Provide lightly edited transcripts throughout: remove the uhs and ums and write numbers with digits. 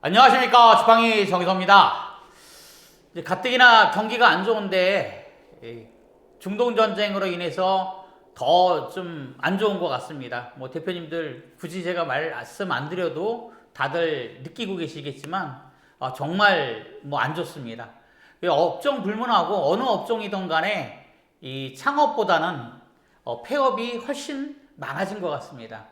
안녕하십니까, 지팡이 정의섭입니다. 이제 가뜩이나 경기가 안 좋은데 중동 전쟁으로 인해서 더 좀 안 좋은 것 같습니다. 뭐 대표님들 굳이 제가 말씀 안 드려도 다들 느끼고 계시겠지만 정말 뭐 안 좋습니다. 업종 불문하고 어느 업종이든 간에 이 창업보다는 폐업이 훨씬 많아진 것 같습니다.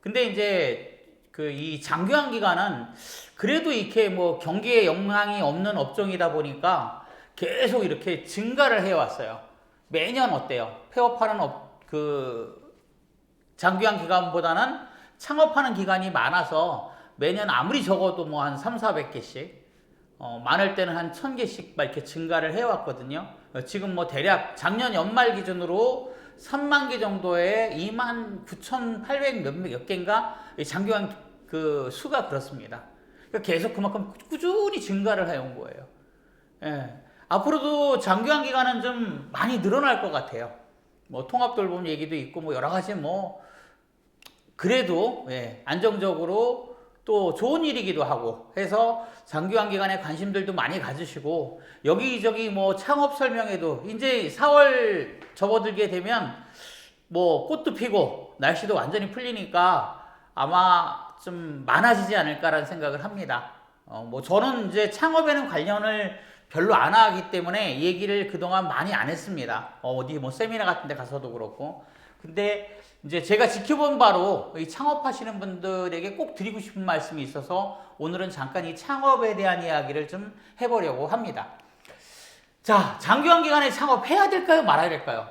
근데 이제 이 장기화 기간은 그래도 이렇게 뭐 경기에 영향이 없는 업종이다 보니까 계속 이렇게 증가를 해왔어요. 매년 어때요? 폐업하는 장기화 기간보다는 창업하는 기간이 많아서 매년 아무리 적어도 뭐 한 3, 400개씩 많을 때는 한 1000개씩 막 이렇게 증가를 해왔거든요. 지금 뭐 대략 작년 연말 기준으로 3만 개 정도의 29,800 몇 개인가 장기화 수가 그렇습니다. 그러니까 계속 그만큼 꾸준히 증가를 해온 거예요. 예. 앞으로도 장기화 기간은 좀 많이 늘어날 것 같아요. 뭐 통합돌봄 얘기도 있고 뭐 여러 가지 뭐 그래도 안정적으로 또 좋은 일이기도 하고 해서 장기화 기간에 관심들도 많이 가지시고 여기저기 뭐 창업 설명회도 이제 4월 접어들게 되면 뭐 꽃도 피고 날씨도 완전히 풀리니까 아마 좀 많아지지 않을까라는 생각을 합니다. 뭐 저는 이제 창업에는 관련을 별로 안 하기 때문에 얘기를 그동안 많이 안 했습니다. 어디 뭐 세미나 같은 데 가서도 그렇고. 근데 이제 제가 지켜본 바로 이 창업하시는 분들에게 꼭 드리고 싶은 말씀이 있어서 오늘은 잠깐 이 창업에 대한 이야기를 좀 해보려고 합니다. 자, 장기화 기간에 창업해야 될까요? 말아야 될까요?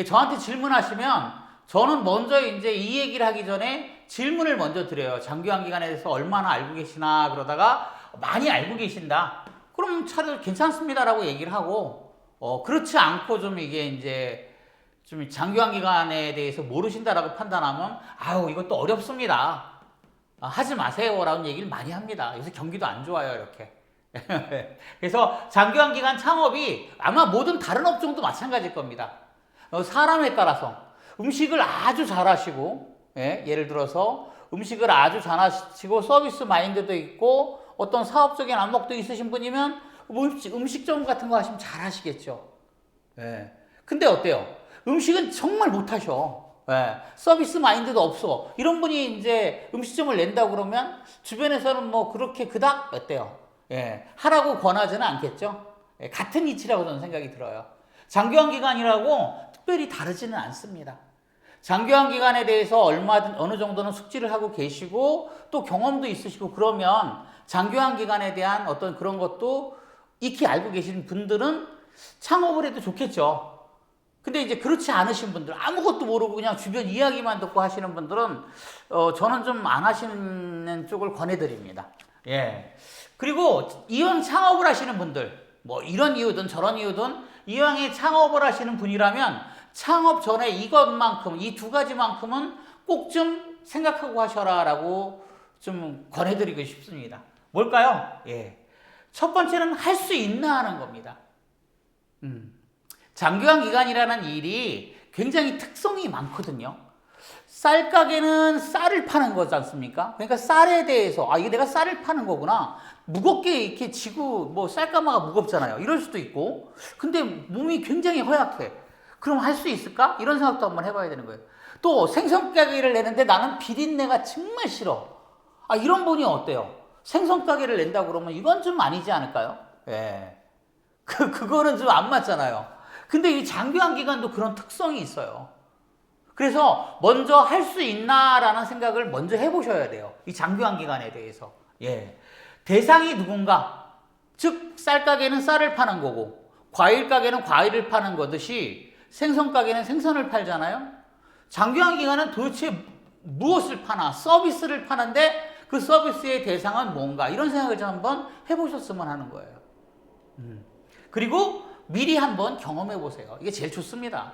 저한테 질문하시면 저는 먼저 이제 이 얘기를 하기 전에 질문을 먼저 드려요. 장기화 기간에 대해서 얼마나 알고 계시나 그러다가 많이 알고 계신다. 그럼 차라리 괜찮습니다라고 얘기를 하고 그렇지 않고 좀 이게 이제 좀 장기화 기간에 대해서 모르신다라고 판단하면 아유 이것도 어렵습니다. 하지 마세요라는 얘기를 많이 합니다. 요새 경기도 안 좋아요 이렇게. 그래서 장기화 기간 창업이 아마 모든 다른 업종도 마찬가지일 겁니다. 사람에 따라서 음식을 아주 잘하시고 예를 들어서 음식을 아주 잘하시고 서비스 마인드도 있고 어떤 사업적인 안목도 있으신 분이면 음식점 같은 거 하시면 잘하시겠죠. 근데 어때요? 음식은 정말 못하셔. 서비스 마인드도 없어. 이런 분이 이제 음식점을 낸다고 그러면 주변에서는 뭐 그렇게 그닥 어때요? 하라고 권하지는 않겠죠. 같은 이치라고 저는 생각이 들어요. 장기화 기간이라고 특별히 다르지는 않습니다. 장기화 기간에 대해서 어느 정도는 숙지를 하고 계시고 또 경험도 있으시고 그러면 장기화 기간에 대한 어떤 그런 것도 익히 알고 계신 분들은 창업을 해도 좋겠죠. 근데 이제 그렇지 않으신 분들, 아무것도 모르고 그냥 주변 이야기만 듣고 하시는 분들은 저는 좀 안 하시는 쪽을 권해드립니다. 그리고 이왕 창업을 하시는 분들, 뭐 이런 이유든 저런 이유든 이왕에 창업을 하시는 분이라면 창업 전에 이것만큼, 이 두 가지만큼은 꼭 좀 생각하고 하셔라라고 좀 권해드리고 싶습니다. 뭘까요? 첫 번째는 할 수 있나 하는 겁니다. 장기화 기간이라는 일이 굉장히 특성이 많거든요. 쌀 가게는 쌀을 파는 거지 않습니까? 그러니까 쌀에 대해서 이게 내가 쌀을 파는 거구나. 무겁게 이렇게 지고 뭐 쌀가마가 무겁잖아요. 이럴 수도 있고. 근데 몸이 굉장히 허약해. 그럼 할 수 있을까? 이런 생각도 한번 해봐야 되는 거예요. 또 생선 가게를 내는데 나는 비린내가 정말 싫어. 이런 분이 어때요? 생선 가게를 낸다고 그러면 이건 좀 아니지 않을까요? 그거는 좀 안 맞잖아요. 근데 이 장기화 기간도 그런 특성이 있어요. 그래서 먼저 할 수 있나라는 생각을 먼저 해보셔야 돼요. 이 장기화 기간에 대해서. 대상이 누군가? 즉 쌀 가게는 쌀을 파는 거고 과일 가게는 과일을 파는 거듯이 생선 가게는 생선을 팔잖아요. 장기화 기간은 도대체 무엇을 파나? 서비스를 파는데 그 서비스의 대상은 뭔가? 이런 생각을 좀 한번 해보셨으면 하는 거예요. 그리고 미리 한번 경험해 보세요. 이게 제일 좋습니다.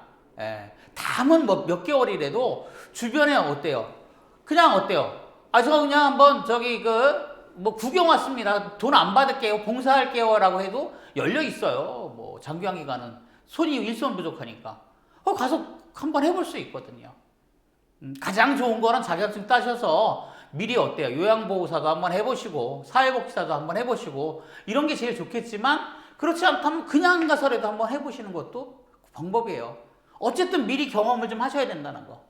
다음은 뭐 몇 개월이라도 주변에 어때요? 그냥 어때요? 저 그냥 한번 뭐 구경 왔습니다. 돈 안 받을게요. 봉사할게요. 라고 해도 열려 있어요. 뭐 장기화 기간은 손이 일손 부족하니까. 가서 한번 해볼 수 있거든요. 가장 좋은 거는 자격증 따셔서 미리 어때요? 요양보호사도 한번 해보시고 사회복지사도 한번 해보시고 이런 게 제일 좋겠지만 그렇지 않다면 그냥 가서라도 한번 해보시는 것도 방법이에요. 어쨌든 미리 경험을 좀 하셔야 된다는 거.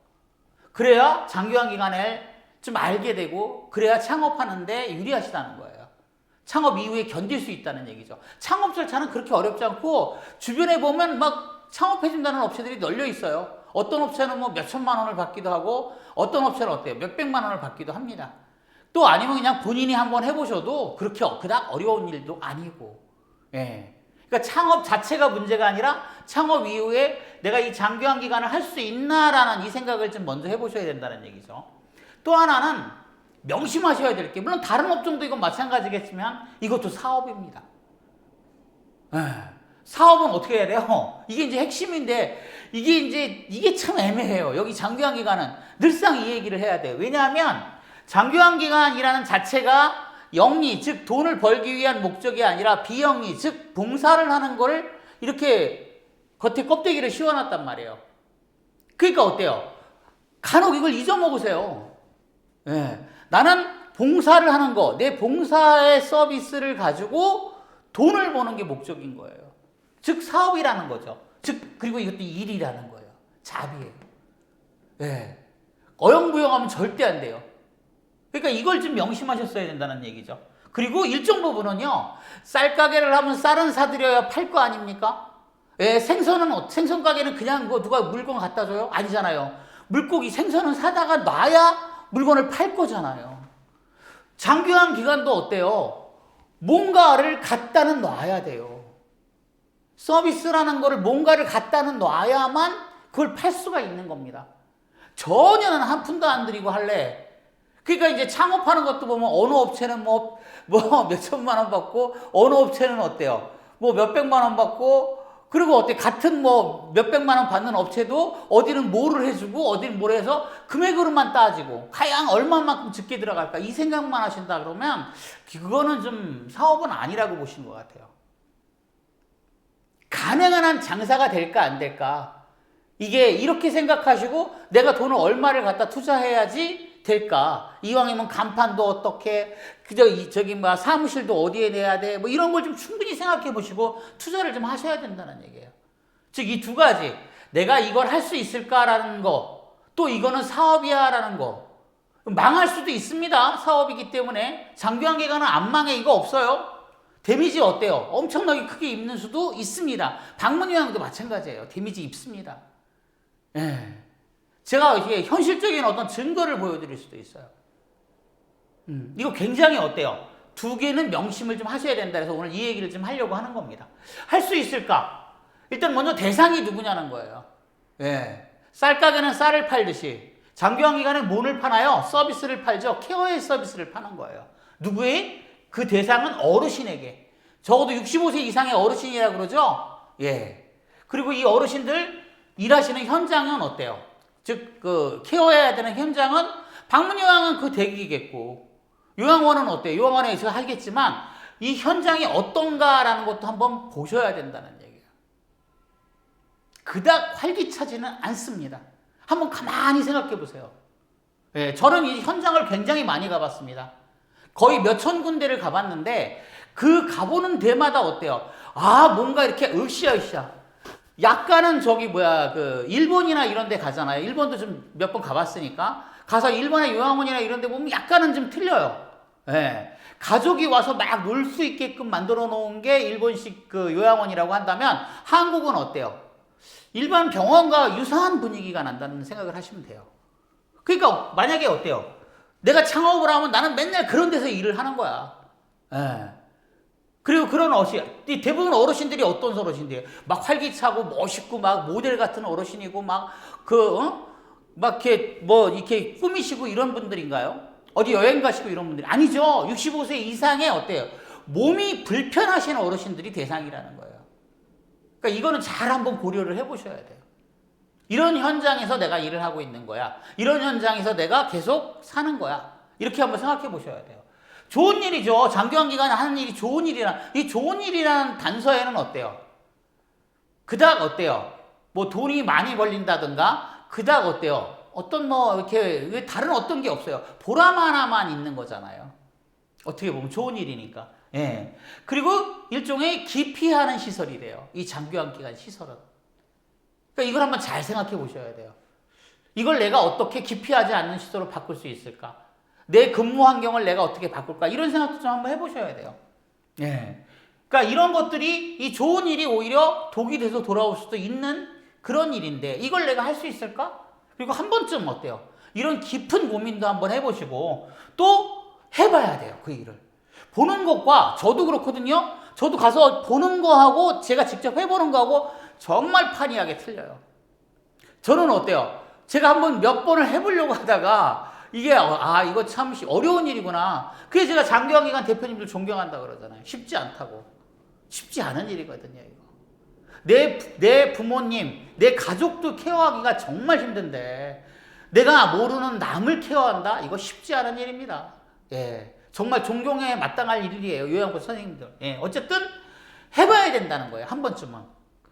그래야 장기화 기간을 좀 알게 되고 그래야 창업하는데 유리하시다는 거예요. 창업 이후에 견딜 수 있다는 얘기죠. 창업 절차는 그렇게 어렵지 않고 주변에 보면 막 창업해준다는 업체들이 널려 있어요. 어떤 업체는 뭐 몇천만 원을 받기도 하고 어떤 업체는 어때요? 몇백만 원을 받기도 합니다. 또 아니면 그냥 본인이 한번 해보셔도 그렇게 그닥 어려운 일도 아니고. 예. 그러니까 창업 자체가 문제가 아니라 창업 이후에 내가 이 장기화 기간을 할 수 있나라는 이 생각을 좀 먼저 해보셔야 된다는 얘기죠. 또 하나는 명심하셔야 될 게 물론 다른 업종도 이건 마찬가지겠지만 이것도 사업입니다. 예. 사업은 어떻게 해야 돼요? 이게 이제 핵심인데 이게 참 애매해요. 여기 장기화 기간은 늘상 이 얘기를 해야 돼요. 왜냐하면 장기화 기간이라는 자체가 영리, 즉 돈을 벌기 위한 목적이 아니라 비영리, 즉 봉사를 하는 거를 이렇게 겉에 껍데기를 씌워놨단 말이에요. 그러니까 어때요? 간혹 이걸 잊어먹으세요. 예. 나는 봉사를 하는 거, 내 봉사의 서비스를 가지고 돈을 버는 게 목적인 거예요. 즉 사업이라는 거죠. 즉 그리고 이것도 일이라는 거예요. 잡이에요. 예. 어영부영하면 절대 안 돼요. 그러니까 이걸 좀 명심하셨어야 된다는 얘기죠. 그리고 일정 부분은요. 쌀 가게를 하면 쌀은 사드려야 팔 거 아닙니까? 예, 생선 가게는 그냥 뭐 누가 물건 갖다 줘요? 아니잖아요. 물고기 생선은 사다가 놔야 물건을 팔 거잖아요. 장기화 기간도 어때요? 뭔가를 갖다는 놔야 돼요. 서비스라는 거를 뭔가를 갖다는 놔야만 그걸 팔 수가 있는 겁니다. 전혀는 한 푼도 안 들이고 할래. 그러니까 이제 창업하는 것도 보면 어느 업체는 뭐 몇천만 원 받고 어느 업체는 어때요? 뭐 몇백만 원 받고 그리고 어때? 같은 뭐 몇백만 원 받는 업체도 어디는 뭐를 해주고 어디는 뭘 해서 금액으로만 따지고 가양 얼마만큼 적게 들어갈까 이 생각만 하신다 그러면 그거는 좀 사업은 아니라고 보시는 것 같아요. 가능한 한 장사가 될까 안 될까 이게 이렇게 생각하시고 내가 돈을 얼마를 갖다 투자해야지 될까 이왕이면 간판도 어떻게 저기 뭐 사무실도 어디에 내야 돼 뭐 이런 걸 좀 충분히 생각해 보시고 투자를 좀 하셔야 된다는 얘기예요. 즉 이 두 가지 내가 이걸 할 수 있을까라는 거 또 이거는 사업이야 라는 거 망할 수도 있습니다. 사업이기 때문에 장기화 기간은 안 망해 이거 없어요. 데미지 어때요? 엄청나게 크게 입는 수도 있습니다. 방문요양도 마찬가지예요. 데미지 입습니다. 예. 제가 이게 현실적인 어떤 증거를 보여드릴 수도 있어요. 이거 굉장히 어때요? 두 개는 명심을 좀 하셔야 된다 해서 오늘 이 얘기를 좀 하려고 하는 겁니다. 할 수 있을까? 일단 먼저 대상이 누구냐는 거예요. 예. 쌀 가게는 쌀을 팔듯이 장기화 기간에 뭐를 파나요? 서비스를 팔죠. 케어의 서비스를 파는 거예요. 누구의? 그 대상은 어르신에게. 적어도 65세 이상의 어르신이라 그러죠? 예. 그리고 이 어르신들 일하시는 현장은 어때요? 즉, 케어해야 되는 현장은 방문요양은 그 대기겠고, 요양원은 어때요? 요양원에서 하겠지만, 이 현장이 어떤가라는 것도 한번 보셔야 된다는 얘기예요. 그닥 활기차지는 않습니다. 한번 가만히 생각해 보세요. 예, 저는 이 현장을 굉장히 많이 가봤습니다. 거의 몇천 군데를 가봤는데 그 가보는 데마다 어때요? 아 뭔가 이렇게 으쌰으쌰 약간은 일본이나 이런 데 가잖아요. 일본도 좀 몇 번 가봤으니까 가서 일본의 요양원이나 이런 데 보면 약간은 좀 틀려요. 예. 가족이 와서 막 놀 수 있게끔 만들어 놓은 게 일본식 그 요양원이라고 한다면 한국은 어때요? 일반 병원과 유사한 분위기가 난다는 생각을 하시면 돼요. 그러니까 만약에 어때요? 내가 창업을 하면 나는 맨날 그런 데서 일을 하는 거야. 예. 그리고 그런 대부분 어르신들이 어떤 어르신들이에요? 막 활기차고 멋있고 막 모델 같은 어르신이고 막 이렇게 꾸미시고 이런 분들인가요? 어디 여행 가시고 이런 분들이 아니죠. 65세 이상의 어때요? 몸이 불편하신 어르신들이 대상이라는 거예요. 그러니까 이거는 잘 한번 고려를 해보셔야 돼요. 이런 현장에서 내가 일을 하고 있는 거야. 이런 현장에서 내가 계속 사는 거야. 이렇게 한번 생각해 보셔야 돼요. 좋은 일이죠. 장기화 기간에 하는 일이 좋은 일이라. 이 좋은 일이라는 단서에는 어때요? 그닥 어때요? 뭐 돈이 많이 벌린다든가 그닥 어때요? 어떤 뭐 이렇게 다른 어떤 게 없어요. 보람 하나만 있는 거잖아요. 어떻게 보면 좋은 일이니까. 예. 그리고 일종의 기피하는 시설이래요. 이 장교환기관 시설은. 그러니까 이걸 한번 잘 생각해 보셔야 돼요. 이걸 내가 어떻게 기피하지 않는 시설로 바꿀 수 있을까? 내 근무 환경을 내가 어떻게 바꿀까? 이런 생각도 좀 한번 해보셔야 돼요. 예. 그러니까 이런 것들이 이 좋은 일이 오히려 독이 돼서 돌아올 수도 있는 그런 일인데 이걸 내가 할 수 있을까? 그리고 한 번쯤 어때요? 이런 깊은 고민도 한번 해보시고 또 해봐야 돼요. 그 일을. 보는 것과 저도 그렇거든요. 저도 가서 보는 거하고 제가 직접 해보는 거하고 정말 판이하게 틀려요. 저는 어때요? 제가 한번 몇 번을 해보려고 하다가 이게 이거 참 어려운 일이구나. 그게 제가 장교환기관 대표님들 존경한다 그러잖아요. 쉽지 않다고. 쉽지 않은 일이거든요. 이거. 내 부모님, 내 가족도 케어하기가 정말 힘든데 내가 모르는 남을 케어한다? 이거 쉽지 않은 일입니다. 예, 정말 존경에 마땅할 일이에요. 요양보 선생님들. 예, 어쨌든 해봐야 된다는 거예요. 한 번쯤은.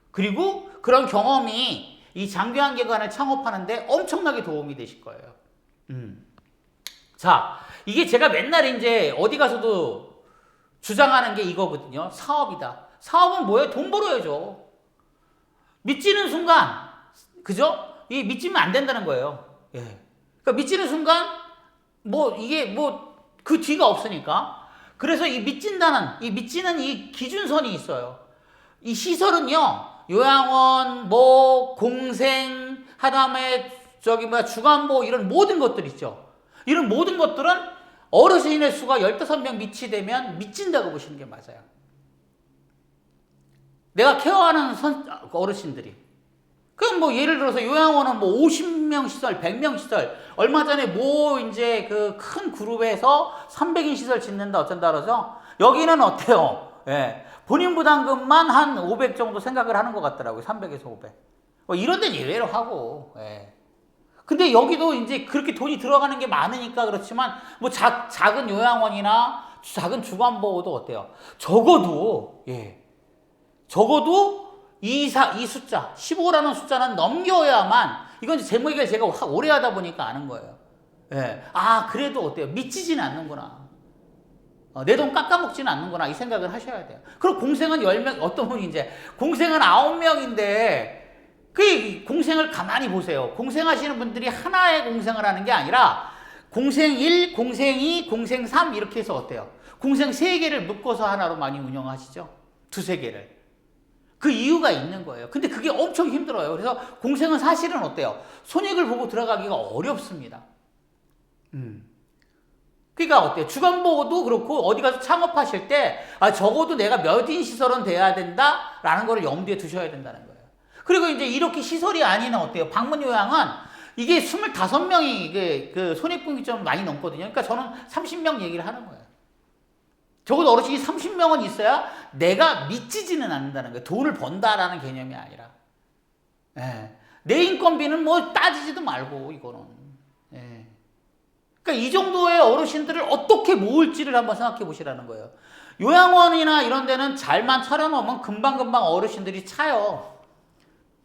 그리고 그런 경험이 이 장교환기관을 창업하는데 엄청나게 도움이 되실 거예요. 자, 이게 제가 맨날 이제 어디 가서도 주장하는 게 이거거든요. 사업이다. 사업은 뭐예요? 돈 벌어야죠. 믿지는 순간, 그죠? 이 믿지면 안 된다는 거예요. 예. 그러니까 믿지는 순간, 이게 그 뒤가 없으니까. 그래서 이 믿지는 이 기준선이 있어요. 이 시설은요, 요양원, 공생, 하다음에 주간보 이런 모든 것들 있죠. 이런 모든 것들은 어르신의 수가 15명 밑이 되면 미친다고 보시는 게 맞아요. 내가 케어하는 어르신들이. 그럼 예를 들어서 요양원은 50명 시설, 100명 시설, 얼마 전에 이제 그 큰 그룹에서 300인 시설 짓는다 어쩐다 그러죠? 여기는 어때요? 예. 본인 부담금만 한 500 정도 생각을 하는 것 같더라고요. 300에서 500. 이런 데는 예외로 하고, 예. 근데 여기도 이제 그렇게 돈이 들어가는 게 많으니까 그렇지만, 작은 요양원이나 작은 주간보호도 어때요? 적어도 이 숫자, 15라는 숫자는 넘겨야만, 이건 제목이 제가 오래 하다 보니까 아는 거예요. 예. 그래도 어때요? 미치지는 않는구나. 내 돈 깎아먹지는 않는구나. 이 생각을 하셔야 돼요. 그리고 공생은 10명, 어떤 분이 이제, 공생은 9명인데, 그 공생을 가만히 보세요. 공생하시는 분들이 하나의 공생을 하는 게 아니라, 공생 1, 공생 2, 공생 3 이렇게 해서 어때요? 공생 3개를 묶어서 하나로 많이 운영하시죠? 2-3개를. 그 이유가 있는 거예요. 근데 그게 엄청 힘들어요. 그래서 공생은 사실은 어때요? 손익을 보고 들어가기가 어렵습니다. 그러니까 어때요? 주간보호도 그렇고 어디 가서 창업하실 때 적어도 내가 몇 인 시설은 돼야 된다라는 걸 염두에 두셔야 된다는 거예요. 그리고 이제 이렇게 시설이 아닌 어때요? 방문요양은 이게 25명이 이게 그 손익분기점 많이 넘거든요. 그러니까 저는 30명 얘기를 하는 거예요. 적어도 어르신이 30명은 있어야 내가 미치지는 않는다는 거예요. 돈을 번다라는 개념이 아니라. 예. 내 인건비는 따지지도 말고 이거는. 예. 그러니까 이 정도의 어르신들을 어떻게 모을지를 한번 생각해 보시라는 거예요. 요양원이나 이런 데는 잘만 차려놓으면 금방금방 어르신들이 차요.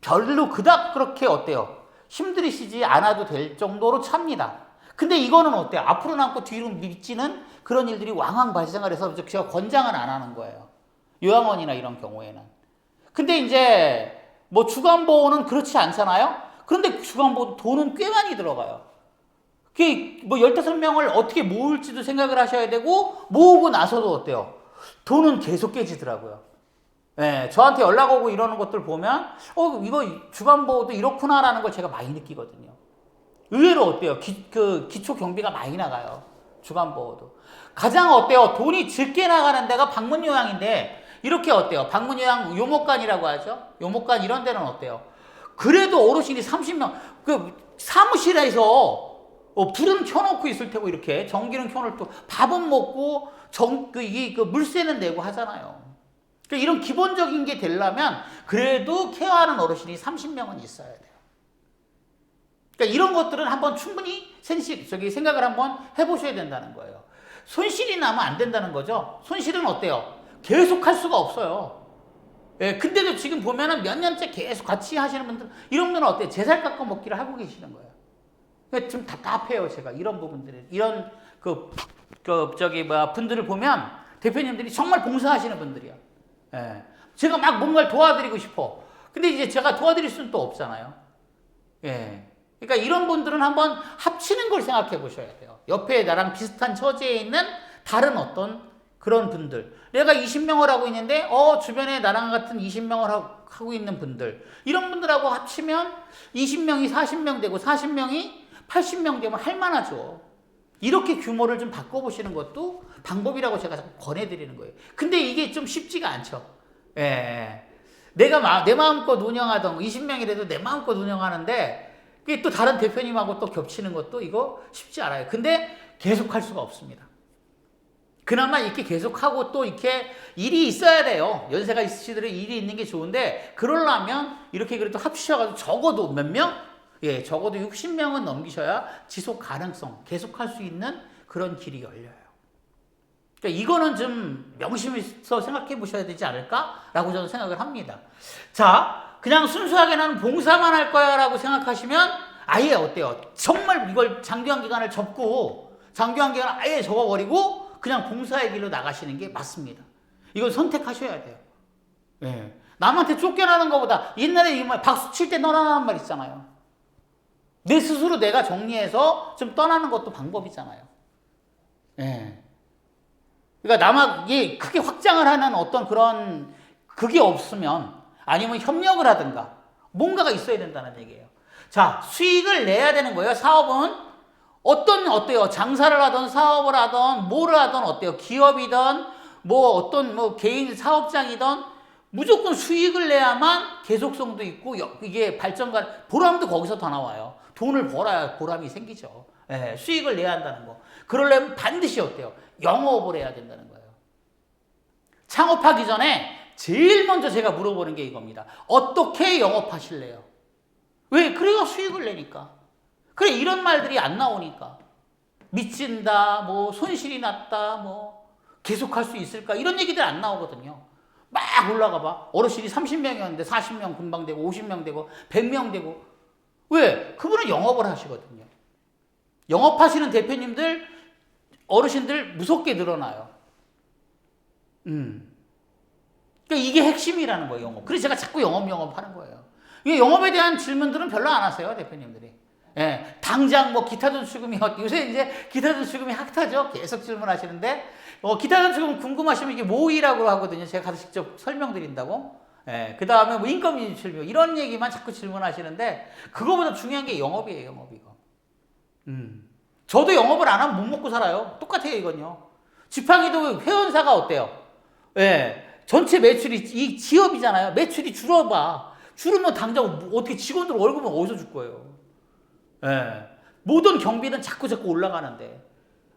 별로 그닥 그렇게 어때요? 힘들이시지 않아도 될 정도로 찹니다. 근데 이거는 어때요? 앞으로 남고 뒤로 미치는 그런 일들이 왕왕 발생을 해서 제가 권장은 안 하는 거예요. 요양원이나 이런 경우에는. 근데 이제 주간보호는 그렇지 않잖아요? 그런데 주간보호 돈은 꽤 많이 들어가요. 그게 15명을 어떻게 모을지도 생각을 하셔야 되고, 모으고 나서도 어때요? 돈은 계속 깨지더라고요. 예, 저한테 연락 오고 이러는 것들 보면, 이거 주간보호도 이렇구나라는 걸 제가 많이 느끼거든요. 의외로 어때요? 기초 경비가 많이 나가요. 주간보호도. 가장 어때요? 돈이 적게 나가는 데가 방문요양인데, 이렇게 어때요? 방문요양 요목관이라고 하죠? 요목관 이런 데는 어때요? 그래도 어르신이 30명, 사무실에서 불은 켜놓고 있을 테고, 이렇게. 전기는 켜놓고, 밥은 먹고, 물세는 내고 하잖아요. 그러니까 이런 기본적인 게 되려면, 그래도 케어하는 어르신이 30명은 있어야 돼요. 그러니까 이런 것들은 한번 충분히 생각을 한번 해보셔야 된다는 거예요. 손실이 나면 안 된다는 거죠. 손실은 어때요? 계속 할 수가 없어요. 예, 근데도 지금 보면은 몇 년째 계속 같이 하시는 분들, 이런 분들은 어때요? 제살 깎아 먹기를 하고 계시는 거예요. 좀 답답해요, 제가. 이런 부분들을. 이런, 분들을 보면 대표님들이 정말 봉사하시는 분들이야. 예. 제가 막 뭔가를 도와드리고 싶어. 근데 이제 제가 도와드릴 수는 또 없잖아요. 예. 그러니까 이런 분들은 한번 합치는 걸 생각해 보셔야 돼요. 옆에 나랑 비슷한 처지에 있는 다른 어떤 그런 분들. 내가 20명을 하고 있는데, 주변에 나랑 같은 20명을 하고 있는 분들. 이런 분들하고 합치면 20명이 40명 되고 40명이 80명 되면 할만하죠. 이렇게 규모를 좀 바꿔보시는 것도 방법이라고 제가 권해드리는 거예요. 근데 이게 좀 쉽지가 않죠. 예. 내가 내 마음껏 운영하던 20명이라도 내 마음껏 운영하는데 그게 또 다른 대표님하고 또 겹치는 것도 이거 쉽지 않아요. 근데 계속 할 수가 없습니다. 그나마 이렇게 계속하고 또 이렇게 일이 있어야 돼요. 연세가 있으시더라도 일이 있는 게 좋은데 그러려면 이렇게 그래도 합치셔가지고 적어도 몇 명? 예, 적어도 60명은 넘기셔야 지속 가능성, 계속할 수 있는 그런 길이 열려요. 그러니까 이거는 좀 명심해서 생각해 보셔야 되지 않을까라고 저는 생각을 합니다. 자, 그냥 순수하게 나는 봉사만 할 거야 라고 생각하시면 아예 어때요? 정말 이걸 장기간 기간을 접고 장기간 기간을 아예 접어버리고 그냥 봉사의 길로 나가시는 게 맞습니다. 이건 선택하셔야 돼요. 예. 남한테 쫓겨나는 것보다 옛날에 박수 칠 때 떠나는 말 있잖아요. 내 스스로 내가 정리해서 좀 떠나는 것도 방법이잖아요. 예. 그러니까 크게 확장을 하는 어떤 그런 그게 없으면 아니면 협력을 하든가 뭔가가 있어야 된다는 얘기예요. 자, 수익을 내야 되는 거예요. 사업은 어때요? 장사를 하든 사업을 하든 뭐를 하든 어때요? 기업이든 개인 사업장이든 무조건 수익을 내야만 계속성도 있고 이게 보람도 거기서 더 나와요. 돈을 벌어야 보람이 생기죠. 예, 수익을 내야 한다는 거. 그러려면 반드시 어때요? 영업을 해야 된다는 거예요. 창업하기 전에 제일 먼저 제가 물어보는 게 이겁니다. 어떻게 영업하실래요? 왜? 그래야 수익을 내니까. 그래, 이런 말들이 안 나오니까. 미친다, 손실이 났다, 계속 할 수 있을까? 이런 얘기들 안 나오거든요. 막 올라가 봐. 어르신이 30명이었는데 40명 금방 되고 50명 되고 100명 되고. 왜? 그분은 영업을 하시거든요. 영업하시는 대표님들, 어르신들 무섭게 늘어나요. 그러니까 이게 핵심이라는 거예요, 영업. 그래서 제가 자꾸 영업하는 거예요. 이게 영업에 대한 질문들은 별로 안 하세요, 대표님들이. 예, 당장 기타 전수금이 요새 이제 기타 전수금이 핫하죠. 계속 질문하시는데 기타 전수금 궁금하시면 이게 모의라고 하거든요. 제가 가서 직접 설명드린다고. 예, 그 다음에 인건비 인출료 이런 얘기만 자꾸 질문하시는데 그거보다 중요한 게 영업이에요, 영업 이거. 저도 영업을 안 하면 못 먹고 살아요. 똑같아요, 이건요. 지팡이도 회원사가 어때요? 예, 전체 매출이 이 기업이잖아요. 매출이 줄어봐. 줄으면 당장 어떻게 직원들 월급은 어디서 줄 거예요? 예, 모든 경비는 자꾸 올라가는데,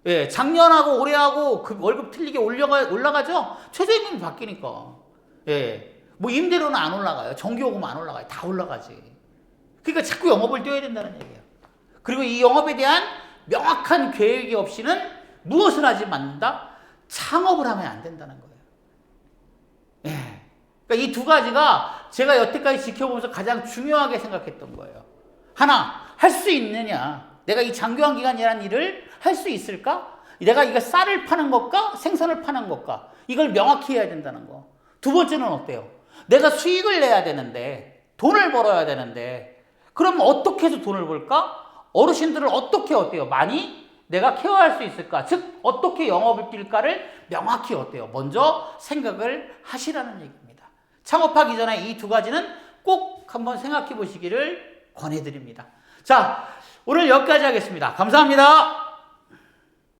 예, 작년하고 올해하고 그 월급 틀리게 올라가죠? 최저임금이 바뀌니까. 예, 임대료는 안 올라가요. 전기요금 안 올라가요. 다 올라가지. 그러니까 자꾸 영업을 뛰어야 된다는 얘기예요. 그리고 이 영업에 대한 명확한 계획이 없이는 무엇을 하지 않는다? 창업을 하면 안 된다는 거예요. 예. 그러니까 이 두 가지가 제가 여태까지 지켜보면서 가장 중요하게 생각했던 거예요. 하나, 할 수 있느냐? 내가 이 장기간 기간이라는 일을 할 수 있을까? 내가 이거 쌀을 파는 것과 생선을 파는 것과 이걸 명확히 해야 된다는 거. 두 번째는 어때요? 내가 수익을 내야 되는데, 돈을 벌어야 되는데, 그럼 어떻게 해서 돈을 벌까? 어르신들을 어때요? 많이 내가 케어할 수 있을까? 즉, 어떻게 영업을 뛸까를 명확히 어때요? 먼저 생각을 하시라는 얘기입니다. 창업하기 전에 이 두 가지는 꼭 한번 생각해 보시기를 권해드립니다. 자, 오늘 여기까지 하겠습니다. 감사합니다.